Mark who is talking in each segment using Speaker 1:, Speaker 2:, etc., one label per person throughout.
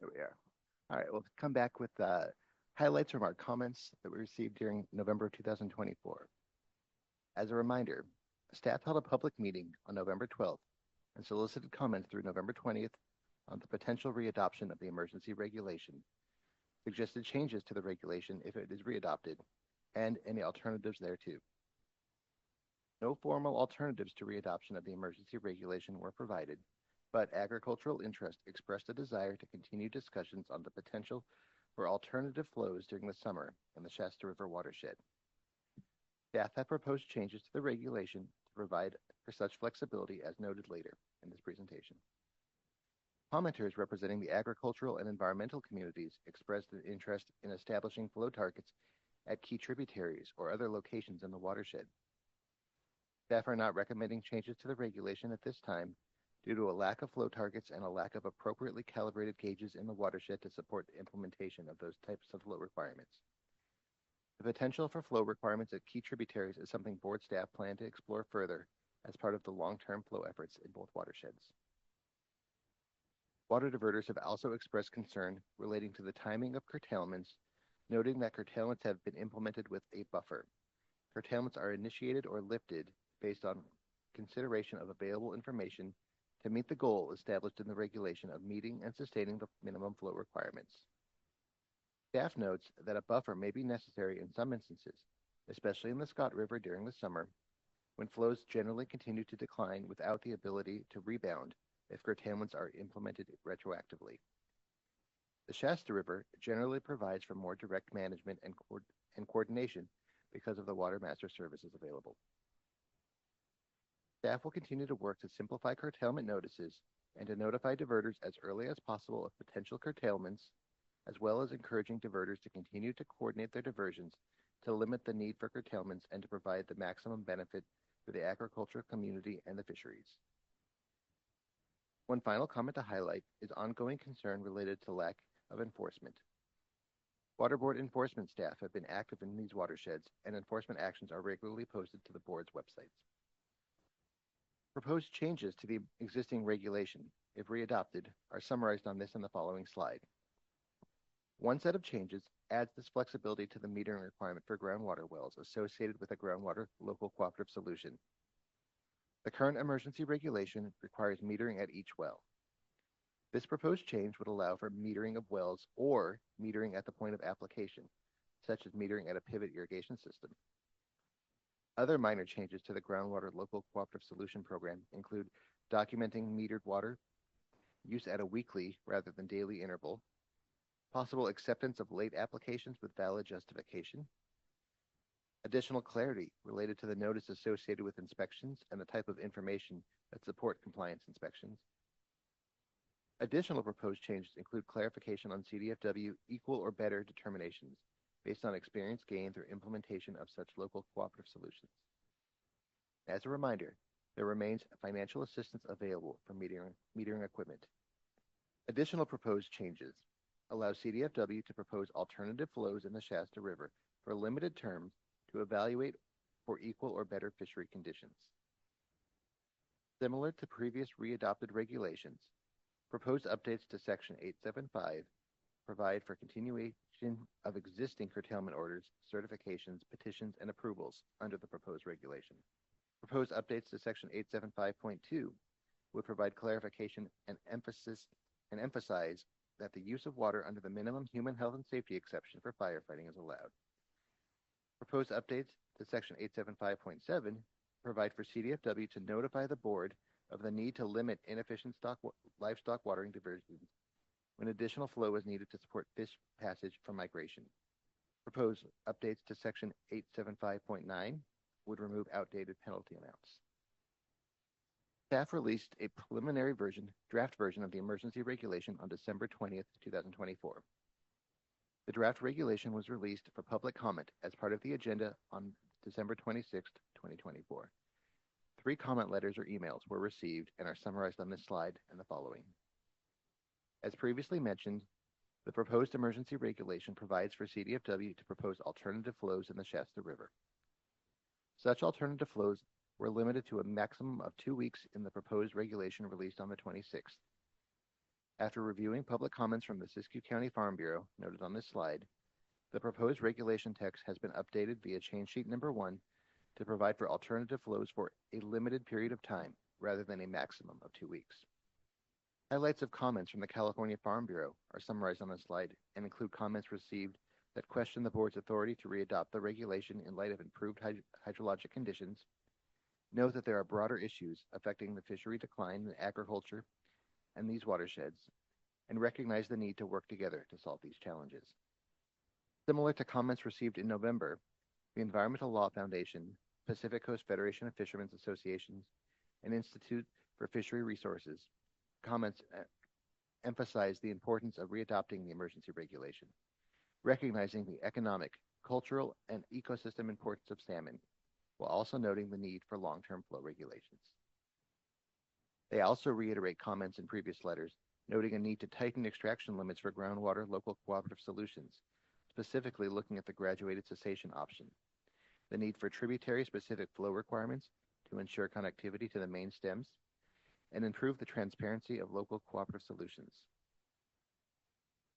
Speaker 1: There we are. All right, we'll come back with highlights from our comments that we received during November 2024. As a reminder, staff held a public meeting on November 12th and solicited comments through November 20th on the potential readoption of the emergency regulation, suggested changes to the regulation if it is readopted, and any alternatives thereto. No formal alternatives to readoption of the emergency regulation were provided, but agricultural interest expressed a desire to continue discussions on the potential for alternative flows during the summer in the Shasta River watershed. Staff have proposed changes to the regulation to provide for such flexibility as noted later in this presentation. Commenters representing the agricultural and environmental communities expressed an interest in establishing flow targets at key tributaries or other locations in the watershed. Staff are not recommending changes to the regulation at this time due to a lack of flow targets and a lack of appropriately calibrated gauges in the watershed to support the implementation of those types of flow requirements. The potential for flow requirements at key tributaries is something board staff plan to explore further as part of the long-term flow efforts in both watersheds. Water diverters have also expressed concern relating to the timing of curtailments, noting that curtailments have been implemented with a buffer. Curtailments are initiated or lifted based on consideration of available information to meet the goal established in the regulation of meeting and sustaining the minimum flow requirements. Staff notes that a buffer may be necessary in some instances, especially in the Scott River during the summer, when flows generally continue to decline without the ability to rebound if curtailments are implemented retroactively. The Shasta River generally provides for more direct management and coordination because of the water master services available. Staff will continue to work to simplify curtailment notices and to notify diverters as early as possible of potential curtailments, as well as encouraging diverters to continue to coordinate their diversions to limit the need for curtailments and to provide the maximum benefit for the agricultural community and the fisheries. One final comment to highlight is ongoing concern related to lack of enforcement. Water Board enforcement staff have been active in these watersheds, and enforcement actions are regularly posted to the board's websites. Proposed changes to the existing regulation, if readopted, are summarized on this and the following slide. One set of changes adds this flexibility to the metering requirement for groundwater wells associated with a groundwater local cooperative solution. The current emergency regulation requires metering at each well. This proposed change would allow for metering of wells or metering at the point of application, such as metering at a pivot irrigation system. Other minor changes to the groundwater local cooperative solution program include documenting metered water, use at a weekly rather than daily interval, possible acceptance of late applications with valid justification, additional clarity related to the notice associated with inspections and the type of information that support compliance inspections. Additional proposed changes include clarification on CDFW equal or better determinations based on experience gained through implementation of such local cooperative solutions. As a reminder, there remains financial assistance available for metering equipment. Additional proposed changes allow CDFW to propose alternative flows in the Shasta River for limited terms to evaluate for equal or better fishery conditions. Similar to previous readopted regulations, proposed updates to Section 875 provide for continuation of existing curtailment orders, certifications, petitions, and approvals under the proposed regulation. Proposed updates to Section 875.2 would provide clarification and emphasize that the use of water under the minimum human health and safety exception for firefighting is allowed. Proposed updates to Section 875.7 provide for CDFW to notify the board of the need to limit inefficient livestock watering diversions when additional flow is needed to support fish passage for migration. Proposed updates to Section 875.9 would remove outdated penalty amounts. Staff released a preliminary draft version of the emergency regulation on December 20th, 2024. The draft regulation was released for public comment as part of the agenda on December 26th, 2024. 3 comment letters or emails were received and are summarized on this slide and the following. As previously mentioned, the proposed emergency regulation provides for CDFW to propose alternative flows in the Shasta River. Such alternative flows were limited to a maximum of 2 weeks in the proposed regulation released on the 26th. After reviewing public comments from the Siskiyou County Farm Bureau, noted on this slide, the proposed regulation text has been updated via change sheet number 1 to provide for alternative flows for a limited period of time rather than a maximum of 2 weeks. Highlights of comments from the California Farm Bureau are summarized on this slide and include comments received that question the board's authority to readopt the regulation in light of improved hydrologic conditions, note that there are broader issues affecting the fishery decline in agriculture and these watersheds, and recognize the need to work together to solve these challenges. Similar to comments received in November, the Environmental Law Foundation, Pacific Coast Federation of Fishermen's Associations, and Institute for Fishery Resources comments emphasize the importance of readopting the emergency regulation, recognizing the economic, cultural, and ecosystem importance of salmon, while also noting the need for long-term flow regulations. They also reiterate comments in previous letters, noting a need to tighten extraction limits for groundwater local cooperative solutions, specifically looking at the graduated cessation option, the need for tributary-specific flow requirements to ensure connectivity to the main stems, and improve the transparency of local cooperative solutions.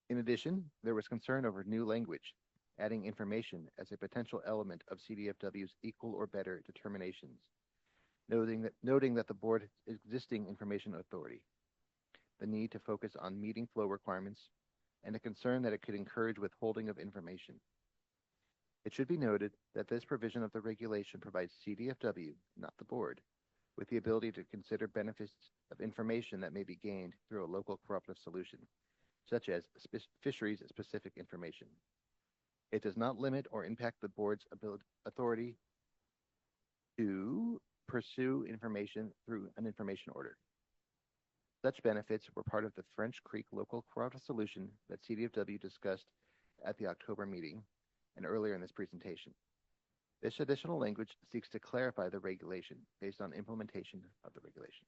Speaker 1: In addition, there was concern over new language, adding information as a potential element of CDFW's equal or better determinations, noting that the board's existing information authority, the need to focus on meeting flow requirements, and a concern that it could encourage withholding of information. It should be noted that this provision of the regulation provides CDFW, not the board, with the ability to consider benefits of information that may be gained through a local cooperative solution, such as fisheries-specific information. It does not limit or impact the board's authority to pursue information through an information order. Such benefits were part of the French Creek local cooperative solution that CDFW discussed at the October meeting and earlier in this presentation. This additional language seeks to clarify the regulation based on implementation of the regulation.